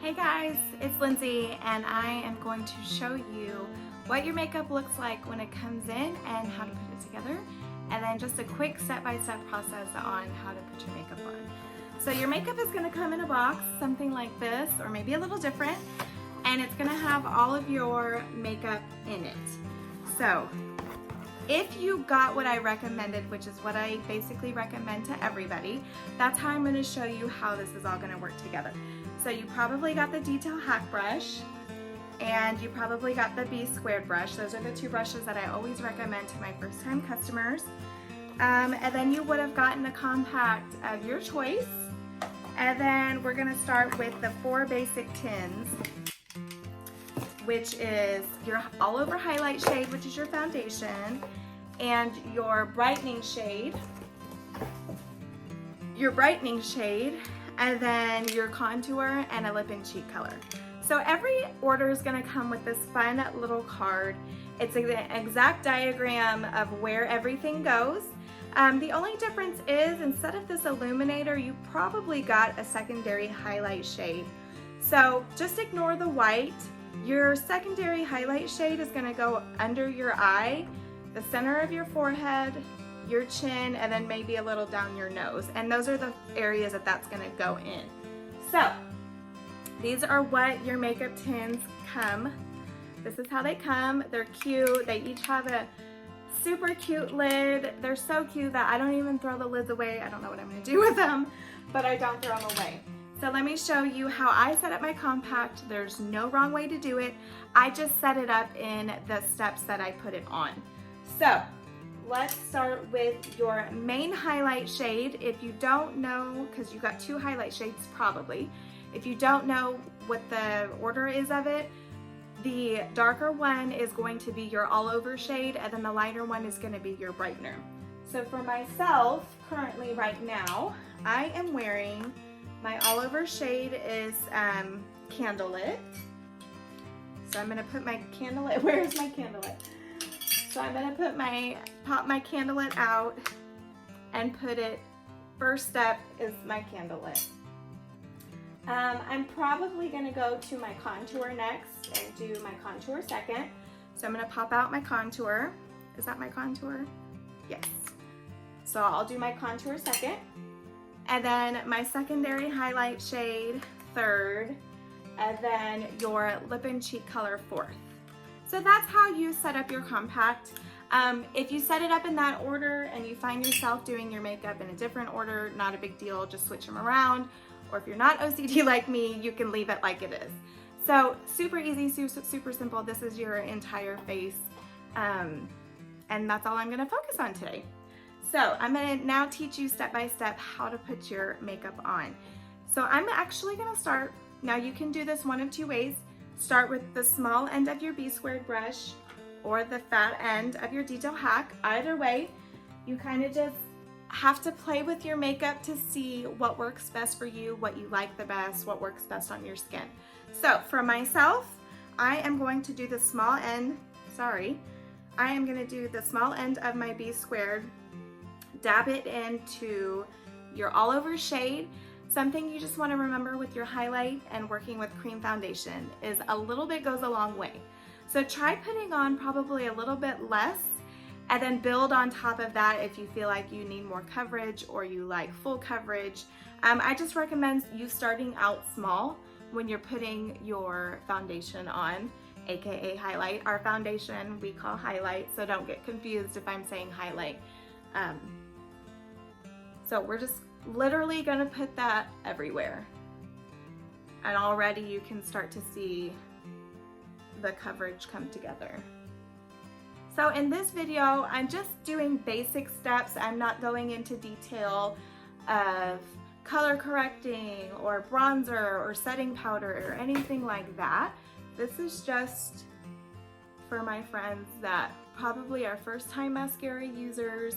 Hey guys, it's Lindsay and I am going to show you what your makeup looks like when it comes in and how to put it together, and then just a quick step-by-step process on how to put your makeup on. So your makeup is going to come in a box, something like this, or maybe a little different, and it's going to have all of your makeup in it. So if you got what I recommended, which is what I basically recommend to everybody, that's how I'm going to show you how this is all going to work together. So you probably got the Detail Hack brush, and you probably got the B Squared brush. Those are the two brushes that I always recommend to my first time customers. And then you would have gotten a compact of your choice. And then we're going to start with the 4 basic tins, which is your all over highlight shade, which is your foundation, and your brightening shade, and then your contour and a lip and cheek color. So every order is going to come with this fun little card. It's an exact diagram of where everything goes. The only difference is, instead of this illuminator, you probably got a secondary highlight shade. So just ignore the white. Your secondary highlight shade is going to go under your eye, the center of your forehead, your chin, and then maybe a little down your nose. And those are the areas that that's going to go in. So these are what your makeup tins come. This is how they come. They're cute. They each have a super cute lid. They're so cute that I don't even throw the lids away. I don't know what I'm going to do with them, but I don't throw them away. So let me show you how I set up my compact. There's no wrong way to do it. I just set it up in the steps that I put it on. So let's start with your main highlight shade. If you don't know, because you got 2 highlight shades probably, if you don't know what the order is of it, the darker one is going to be your all over shade, and then the lighter one is going to be your brightener. So for myself, currently right now, I am wearing my all over shade is Candlelit. So I'm going to put my Candlelit, where's my Candlelit? So I'm going to pop my Candlelit out and put it, first step is my Candlelit. I'm probably going to go to my contour next and do my contour second. So I'm going to pop out my contour. Is that my contour? Yes. So I'll do my contour second. And then my secondary highlight shade third. And then your lip and cheek color fourth. So that's how you set up your compact. If you set it up in that order and you find yourself doing your makeup in a different order, not a big deal, just switch them around. Or if you're not OCD like me, you can leave it like it is. So super easy, super simple. This is your entire face. And that's all I'm gonna focus on today. So I'm gonna now teach you step by step how to put your makeup on. So I'm actually gonna start, now you can do this one of 2 ways. Start with the small end of your B Squared brush or the fat end of your Detail Hack. Either way, you kind of just have to play with your makeup to see what works best for you, what you like the best, what works best on your skin. So for myself, I am going to do the small end, I am going to do the small end of my B Squared, dab it into your all over shade. Something you just want to remember with your highlight and working with cream foundation is a little bit goes a long way. So try putting on probably a little bit less and then build on top of that if you feel like you need more coverage or you like full coverage. I just recommend you starting out small when you're putting your foundation on, aka highlight. Our foundation we call highlight, so don't get confused if I'm saying highlight. So we're just literally gonna put that everywhere. And already you can start to see the coverage come together. So in this video, I'm just doing basic steps. I'm not going into detail of color correcting or bronzer or setting powder or anything like that. This is just for my friends that probably are first time mascara users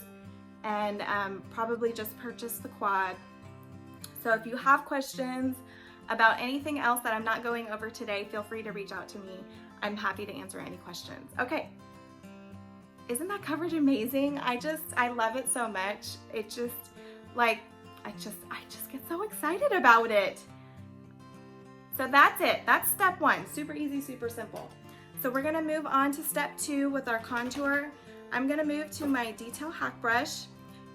and probably just purchased the quad. So if you have questions about anything else that I'm not going over today, feel free to reach out to me. I'm happy to answer any questions. Okay. Isn't that coverage amazing? I love it so much. It just like, I just get so excited about it. So that's it. That's step one. Super easy, super simple. So we're gonna move on to step two with our contour. I'm gonna move to my detail hack brush.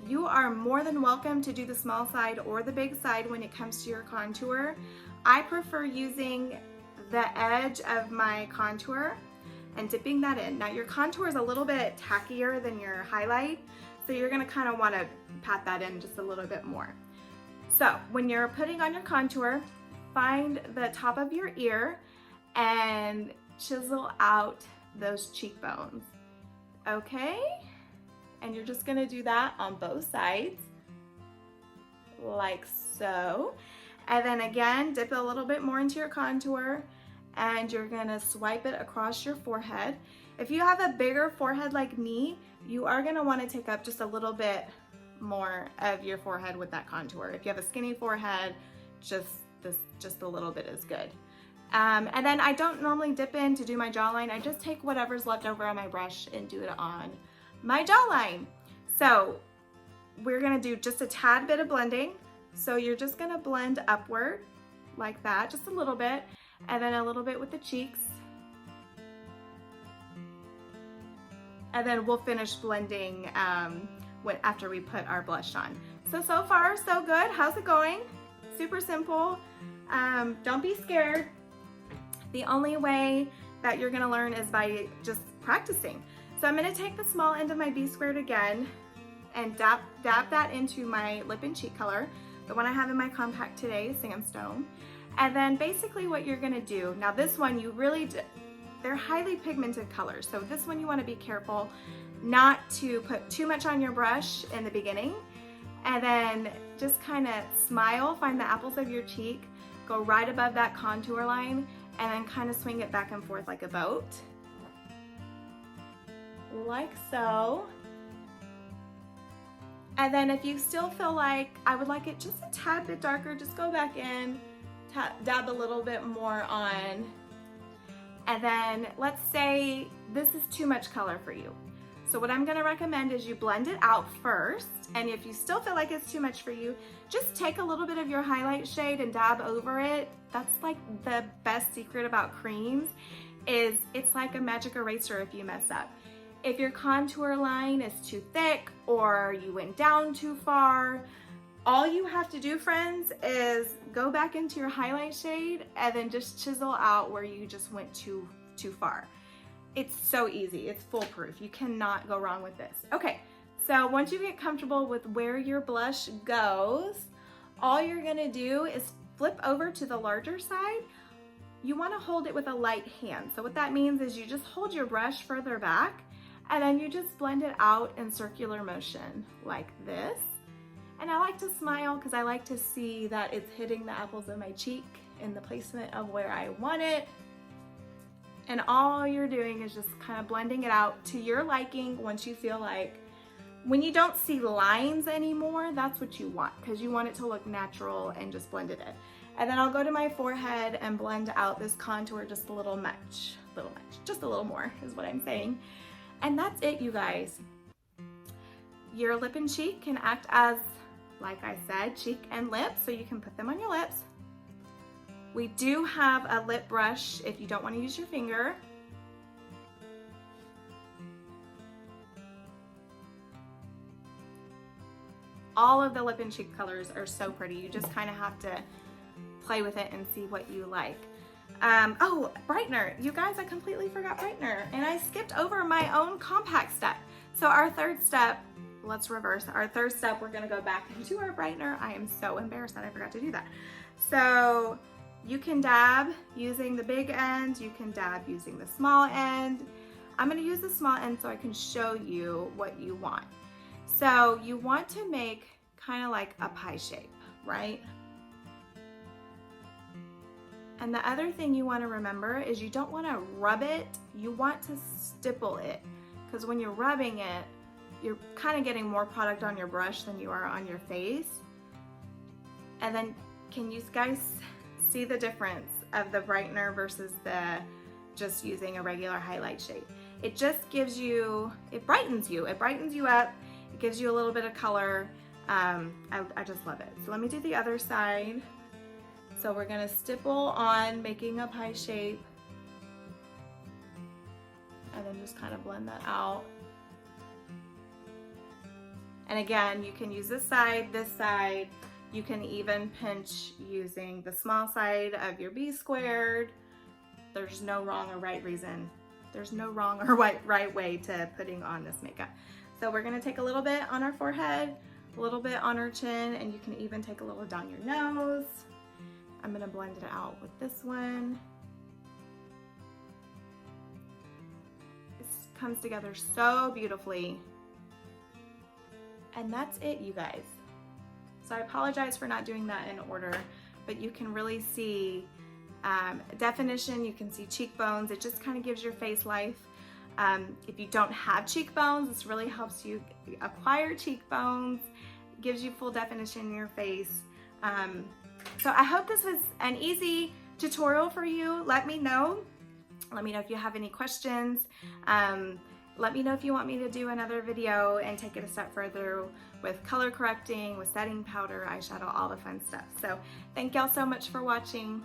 You are more than welcome to do the small side or the big side when it comes to your contour. I prefer using the edge of my contour and dipping that in. Now your contour is a little bit tackier than your highlight, so you're gonna kind of wanna pat that in just a little bit more. So when you're putting on your contour, find the top of your ear and chisel out those cheekbones, okay? And you're just gonna do that on both sides, like so. And then again, dip a little bit more into your contour and you're gonna swipe it across your forehead. If you have a bigger forehead like me, you are gonna wanna take up just a little bit more of your forehead with that contour. If you have a skinny forehead, just a little bit is good. And then I don't normally dip in to do my jawline. I just take whatever's left over on my brush and do it on my jawline. So we're gonna do just a tad bit of blending. So you're just gonna blend upward like that, just a little bit, and then a little bit with the cheeks. And then we'll finish blending after we put our blush on. So far, so good. How's it going? Super simple. Don't be scared. The only way that you're gonna learn is by just practicing. So I'm gonna take the small end of my B squared again and dab that into my lip and cheek color, the one I have in my compact today, Sandstone. And then basically what you're gonna do, now this one they're highly pigmented colors, so this one you wanna be careful not to put too much on your brush in the beginning, and then just kind of smile, find the apples of your cheek, go right above that contour line, and then kind of swing it back and forth like a boat. Like so. And then if you still feel like I would like it just a tad bit darker, just go back in, dab a little bit more on. And then let's say this is too much color for you. So what I'm gonna recommend is you blend it out first, and if you still feel like it's too much for you, just take a little bit of your highlight shade and dab over it. That's like the best secret about creams, is it's like a magic eraser if you mess up. If your contour line is too thick or you went down too far, all you have to do, friends, is go back into your highlight shade and then just chisel out where you just went too far. It's so easy, it's foolproof. You cannot go wrong with this. Okay, so once you get comfortable with where your blush goes, all you're gonna do is flip over to the larger side. You wanna hold it with a light hand. So what that means is you just hold your brush further back and then you just blend it out in circular motion like this. And I like to smile because I like to see that it's hitting the apples of my cheek in the placement of where I want it. And all you're doing is just kind of blending it out to your liking. Once you feel like, when you don't see lines anymore, that's what you want, because you want it to look natural and just blend it in. And then I'll go to my forehead and blend out this contour just a little much, just a little more is what I'm saying. And that's it, you guys. Your lip and cheek can act as, like I said, cheek and lip, so you can put them on your lips. We do have a lip brush if you don't want to use your finger. All of the lip and cheek colors are so pretty. You just kind of have to play with it and see what you like. Oh, brightener. You guys, I completely forgot brightener, and I skipped over my own compact step. So our third step, let's reverse. Our third step, we're gonna go back into our brightener. I am so embarrassed that I forgot to do that. So you can dab using the big end, you can dab using the small end. I'm gonna use the small end so I can show you what you want. So you want to make kind of like a pie shape, right? And the other thing you want to remember is you don't want to rub it, you want to stipple it. Because when you're rubbing it, you're kind of getting more product on your brush than you are on your face. And then can you guys see the difference of the brightener versus the just using a regular highlight shade? It just gives you, it brightens you up, it gives you a little bit of color. I just love it. So let me do the other side. So we're gonna stipple on, making a pie shape, and then just kind of blend that out. And again, you can use this side, this side. You can even pinch using the small side of your B squared. There's no wrong or right reason. There's no wrong or right way to putting on this makeup. So we're gonna take a little bit on our forehead, a little bit on our chin, and you can even take a little down your nose. I'm gonna blend it out with this one. This comes together so beautifully. And that's it, you guys. So I apologize for not doing that in order, but you can really see definition, you can see cheekbones. It just kind of gives your face life. If you don't have cheekbones, this really helps you acquire cheekbones, gives you full definition in your face. So I hope this was an easy tutorial for you. Let me know. Let me know if you have any questions. Let me know if you want me to do another video and take it a step further with color correcting, with setting powder, eyeshadow, all the fun stuff. So thank y'all so much for watching.